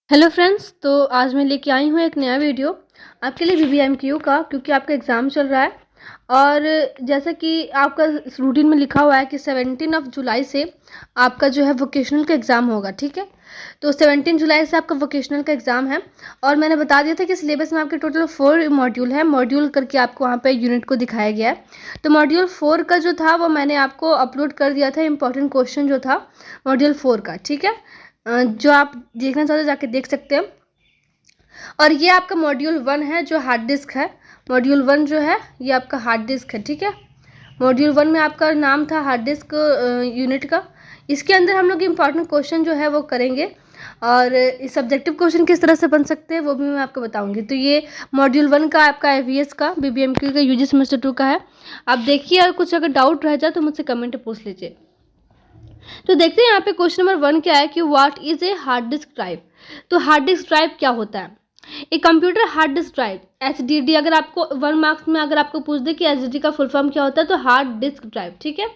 Hello friends, तो आज मैं लेके आई हूँ एक नया वीडियो आपके लिए बीबीएमक्यू का, क्योंकि आपका एग्ज़ाम चल रहा है। और जैसा कि आपका रूटीन में लिखा हुआ है कि 17 जुलाई से आपका जो है वोकेशनल का एग्ज़ाम होगा, ठीक है। तो 17 जुलाई से आपका वोकेशनल का एग्ज़ाम है। और मैंने बता दिया था कि सिलेबस में आपके टोटल 4 मॉड्यूल है, मॉड्यूल करके आपको वहाँ पे यूनिट को दिखाया गया है। तो मॉड्यूल 4 का जो था वो मैंने आपको अपलोड कर दिया था, इंपॉर्टेंट क्वेश्चन जो था मॉड्यूल 4 का, ठीक है। जो आप देखना चाहते हो जाके देख सकते हैं। और ये आपका मॉड्यूल 1 है जो हार्ड डिस्क है। मॉड्यूल 1 जो है ये आपका हार्ड डिस्क है, ठीक है। मॉड्यूल 1 में आपका नाम था हार्ड डिस्क यूनिट का। इसके अंदर हम लोग इम्पॉर्टेंट क्वेश्चन जो है वो करेंगे, और सब्जेक्टिव क्वेश्चन किस तरह से बन सकते हैं वो भी मैं आपको बताऊंगी। तो ये मॉड्यूल 1 का आपका एवीएस का, बीबीएमक्यू का, यूजी सेमेस्टर 2 का है। आप देखिए, और कुछ अगर डाउट रह जाए तो मुझसे कमेंट में पूछ लीजिए। तो देखते हैं यहाँ पे क्वेश्चन नंबर 1 क्या है कि what is a hard disk drive. तो हार्ड डिस्क ड्राइव क्या होता है? एक computer hard disk drive, HDD, अगर आपको 1 मार्क्स में अगर आपको पूछ दे कि एचडीडी का फुल फॉर्म क्या होता है, तो हार्ड डिस्क ड्राइव, ठीक है।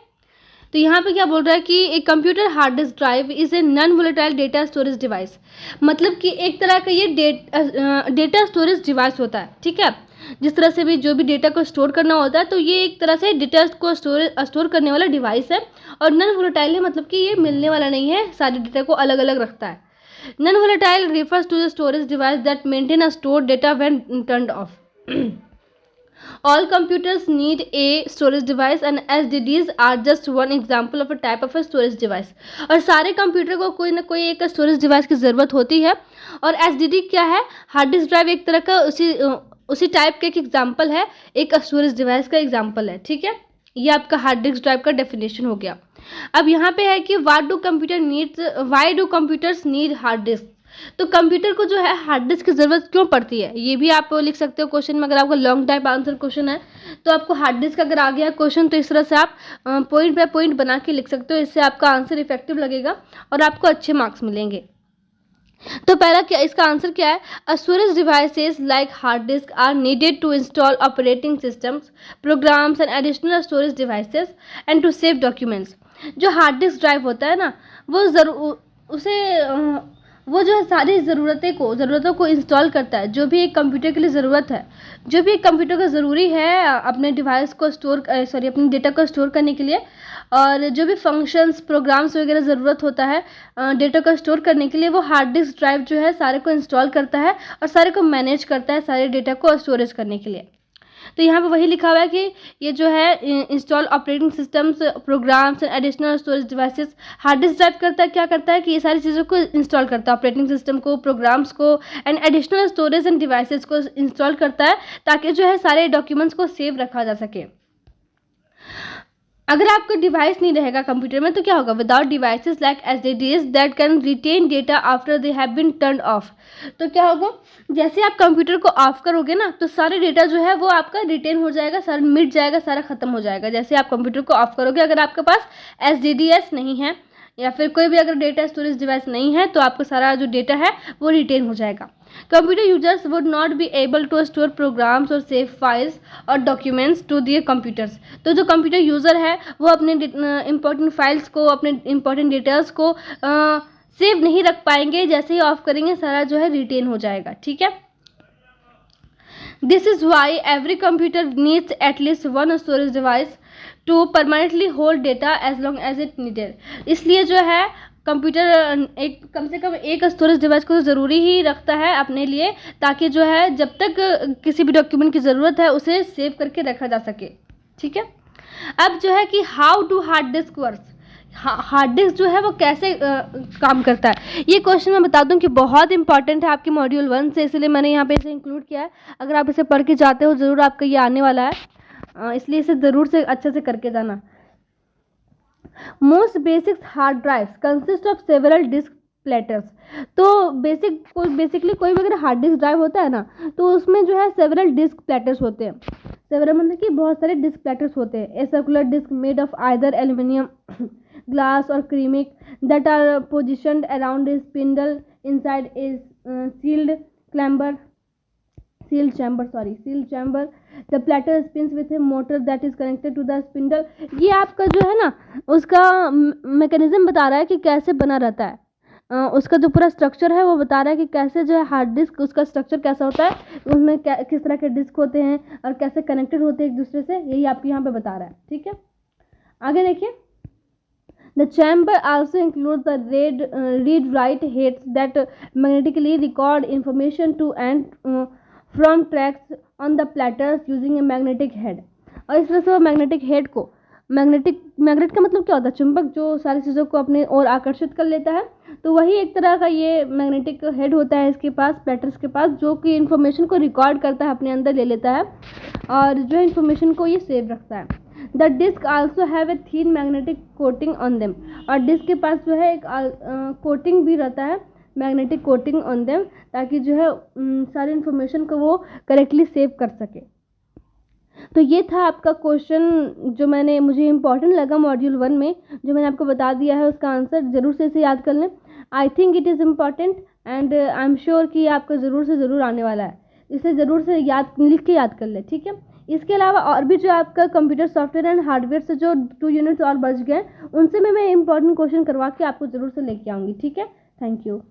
तो यहाँ पे क्या बोल रहा है कि एक computer hard disk drive is a non volatile data storage device. मतलब कि एक तरह का ये डेटा स्टोरेज डिवाइस होता है, ठीक है। जिस तरह से भी जो भी डेटा को स्टोर करना होता है, तो ये एक तरह से डेटा को स्टोर करने वाला डिवाइस है। और नॉन वोलेटाइल है, मतलब कि ये मिलने वाला नहीं है, सारे डेटा को अलग अलग रखता है। Non volatile refers to the storage device that maintain a stored data when turned off. All computers need a storage device and SSDs are just one example of a type of a storage device. और सारे computer को कोई ना कोई एक storage device की ज़रूरत होती है। और SSD क्या है? हार्ड डिस्क ड्राइव एक तरह का उसी टाइप का एक एग्जाम्पल है, एक स्टोरेज डिवाइस का एग्जाम्पल है, ठीक है। ये आपका हार्ड डिस्क ड्राइव का डेफिनेशन हो गया। अब यहाँ पे है कि why do computers need hard disk. तो कंप्यूटर को जो है हार्ड डिस्क की ज़रूरत क्यों पड़ती है, ये भी आप लिख सकते हो क्वेश्चन में। अगर आपका लॉन्ग टाइप आंसर क्वेश्चन है तो आपको हार्ड डिस्क अगर आ गया क्वेश्चन, तो इस तरह से आप पॉइंट बाय पॉइंट बना के लिख सकते हो। इससे आपका आंसर इफेक्टिव लगेगा और आपको अच्छे मार्क्स मिलेंगे। तो पहला क्या, इसका आंसर क्या है? A storage devices like hard disk are needed to install operating systems, programs and additional storage devices and to save documents. जो हार्ड डिस्क ड्राइव होता है ना, वो वो जो है सारी ज़रूरतों को इंस्टॉल करता है। जो भी एक कंप्यूटर के लिए ज़रूरत है, जो भी एक कंप्यूटर को ज़रूरी है अपने डिवाइस को अपने डेटा को स्टोर करने के लिए, और जो भी फंक्शंस, प्रोग्राम्स वगैरह ज़रूरत होता है डेटा को स्टोर करने के लिए, वो हार्ड डिस्क ड्राइव जो है सारे को इंस्टॉल करता है और सारे को मैनेज करता है, सारे डेटा को स्टोरेज करने के लिए। तो यहाँ पे वही लिखा हुआ है कि ये जो है install operating systems, programs and additional storage devices. Hard disk drive करता है, क्या करता है कि ये सारी चीज़ों को इंस्टॉल करता है, ऑपरेटिंग सिस्टम को, प्रोग्राम्स को and additional storage end devices को इंस्टॉल करता है, ताकि जो है सारे डॉक्यूमेंट्स को सेव रखा जा सके। अगर आपका डिवाइस नहीं रहेगा कंप्यूटर में तो क्या होगा? Without devices like SSDs that can retain data after they have been turned off. तो क्या होगा? जैसे आप कंप्यूटर को ऑफ करोगे ना, तो सारे डेटा जो है वो आपका रिटेन हो जाएगा, सारा मिट जाएगा, सारा खत्म हो जाएगा। जैसे आप कंप्यूटर को ऑफ करोगे, अगर आपके पास एसडीडीएस नहीं है या फिर कोई भी अगर डेटा स्टोरेज डिवाइस नहीं है, तो आपका सारा जो डेटा है वो रिटेन हो जाएगा। Computer users would not be able to store programs और सेव फाइल्स और डॉक्यूमेंट्स टू दियर कंप्यूटर्स। तो जो कंप्यूटर यूज़र है वो अपने इंपॉर्टेंट फाइल्स को, अपने इंपॉर्टेंट डेटास को सेव नहीं रख पाएंगे। जैसे ही ऑफ करेंगे सारा जो है रिटेन हो जाएगा, ठीक है। This is why every computer needs at least one storage device to permanently hold data as long as it needed. इसलिए जो है कंप्यूटर कम से कम एक स्टोरेज डिवाइस को तो ज़रूरी ही रखता है अपने लिए, ताकि जो है जब तक किसी भी डॉक्यूमेंट की ज़रूरत है उसे सेव करके रखा जा सके, ठीक है। अब जो है कि how do hard disk works. Hard disk जो है वो कैसे काम करता है, ये क्वेश्चन मैं बता दूं कि बहुत इंपॉर्टेंट है आपके मॉड्यूल 1 से, इसलिए मैंने यहाँ पे इसे इंक्लूड किया है। अगर आप इसे पढ़ के जाते हो ज़रूर आपका ये आने वाला है, इसलिए इसे ज़रूर से अच्छे से करके जाना। Most basic hard drives consist of several disk platters. तो बेसिकली कोई भी अगर हार्ड डिस्क ड्राइव होता है ना, तो उसमें जो है सेवरल डिस्क प्लेटर्स होते हैं। सेवरल मतलब कि बहुत सारे डिस्क प्लेटर्स होते हैं। A circular disk made of either aluminium, glass और ceramic that are positioned around a spindle inside a sealed chamber. The platter spins with a motor that is connected to the spindle. ये आपका जो है ना उसका mechanism बता रहा है कि कैसे बना रहता है। उसका जो पूरा स्ट्रक्चर है वो बता रहा है कि कैसे जो है हार्ड डिस्क उसका स्ट्रक्चर कैसा होता है, उसमें क्या किस तरह के डिस्क होते हैं और कैसे कनेक्टेड होते हैं एक दूसरे से, यही आपको यहाँ पे बता रहा है। ठीक है, आगे देखिए। The chamber also includes the read-write heads that magnetically record information to and from tracks on the platters using a magnetic head। और इस तरह से वो मैग्नेटिक हेड को, मैग्नेट का मतलब क्या होता है, चुंबक जो सारी चीज़ों को अपने ओर आकर्षित कर लेता है, तो वही एक तरह का ये मैग्नेटिक हेड होता है इसके पास, प्लेटर्स के पास, जो कि इन्फॉर्मेशन को रिकॉर्ड करता है, अपने अंदर ले लेता है और जो इन्फॉर्मेशन को ये सेव रखता है। The disk also have a thin magnetic coating on them. और डिस्क के पास जो है एक कोटिंग भी रहता है, मैग्नेटिक कोटिंग ऑन देम, ताकि जो है सारी इन्फॉर्मेशन को वो करेक्टली सेव कर सके। तो ये था आपका क्वेश्चन जो मुझे इम्पॉर्टेंट लगा मॉड्यूल 1 में, जो मैंने आपको बता दिया है उसका आंसर ज़रूर से इसे याद कर लें। I think it is important and I am sure कि आपका ज़रूर से ज़रूर आने वाला है, इसे ज़रूर से लिख के याद कर लें। ठीक है, इसके अलावा और भी जो आपका कंप्यूटर सॉफ्टवेयर एंड हार्डवेयर से जो 2 यूनिट्स और बच गए, उनसे मैं इंपॉर्टेंट क्वेश्चन करवा के आपको ज़रूर से लेके आऊँगी। ठीक है, थैंक यू।